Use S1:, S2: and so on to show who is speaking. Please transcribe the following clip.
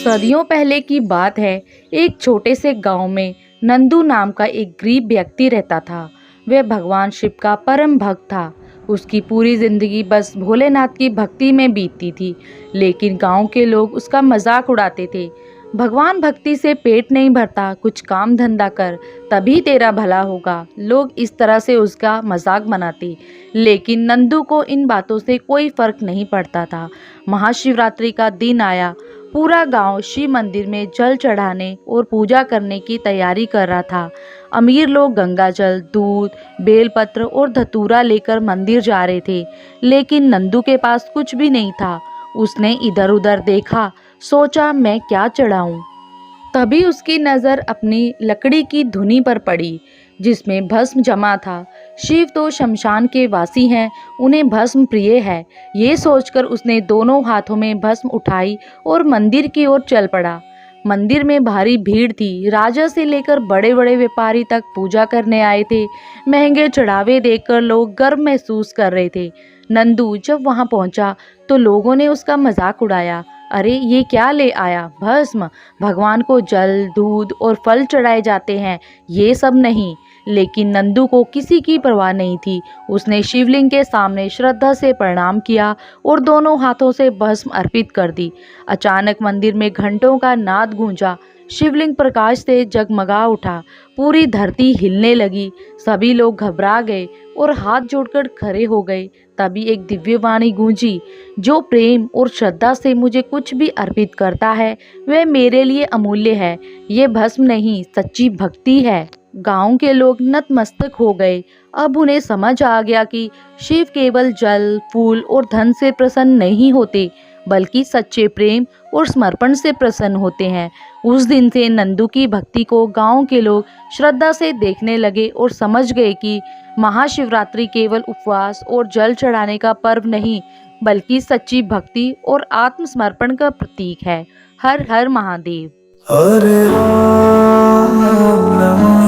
S1: सदियों पहले की बात है। एक छोटे से गांव में नंदू नाम का एक गरीब व्यक्ति रहता था। वह भगवान शिव का परम भक्त था। उसकी पूरी जिंदगी बस भोलेनाथ की भक्ति में बीतती थी। लेकिन गांव के लोग उसका मजाक उड़ाते थे। भगवान भक्ति से पेट नहीं भरता, कुछ काम धंधा कर, तभी तेरा भला होगा। लोग इस तरह से उसका मजाक बनाते। लेकिन नंदू को इन बातों से कोई फर्क नहीं पड़ता था। महाशिवरात्रि का दिन आया। पूरा गांव शिव मंदिर में जल चढ़ाने और पूजा करने की तैयारी कर रहा था। अमीर लोग गंगाजल, दूध, बेलपत्र और धतूरा लेकर मंदिर जा रहे थे। लेकिन नंदू के पास कुछ भी नहीं था। उसने इधर उधर देखा, सोचा मैं क्या चढ़ाऊं। तभी उसकी नज़र अपनी लकड़ी की धुनी पर पड़ी जिसमें भस्म जमा था। शिव तो शमशान के वासी हैं, उन्हें भस्म प्रिय है। ये सोचकर उसने दोनों हाथों में भस्म उठाई और मंदिर की ओर चल पड़ा। मंदिर में भारी भीड़ थी। राजा से लेकर बड़े बड़े व्यापारी तक पूजा करने आए थे। महंगे चढ़ावे देखकर लोग गर्व महसूस कर रहे थे। नंदू जब वहां पहुंचा तो लोगों ने उसका मजाक उड़ाया। अरे ये क्या ले आया? भस्म। भगवान को जल, दूध और फल चढ़ाए जाते हैं, ये सब नहीं। लेकिन नंदू को किसी की परवाह नहीं थी। उसने शिवलिंग के सामने श्रद्धा से प्रणाम किया और दोनों हाथों से भस्म अर्पित कर दी। अचानक मंदिर में घंटों का नाद गूंजा। शिवलिंग प्रकाश से जगमगा उठा। पूरी धरती हिलने लगी। सभी लोग घबरा गए और हाथ जोड़कर खड़े हो गए। तभी एक दिव्य वाणी गूंजी, जो प्रेम और श्रद्धा से मुझे कुछ भी अर्पित करता है वह मेरे लिए अमूल्य है। ये भस्म नहीं, सच्ची भक्ति है। गांव के लोग नतमस्तक हो गए। अब उन्हें समझ आ गया कि शिव केवल जल, फूल और धन से प्रसन्न नहीं होते, बल्कि सच्चे प्रेम और समर्पण से प्रसन्न होते हैं। उस दिन से नंदू की भक्ति को गांव के लोग श्रद्धा से देखने लगे और समझ गए कि महाशिवरात्रि केवल उपवास और जल चढ़ाने का पर्व नहीं, बल्कि सच्ची भक्ति और आत्मसमर्पण का प्रतीक है। हर हर महादेव।
S2: हरे राम।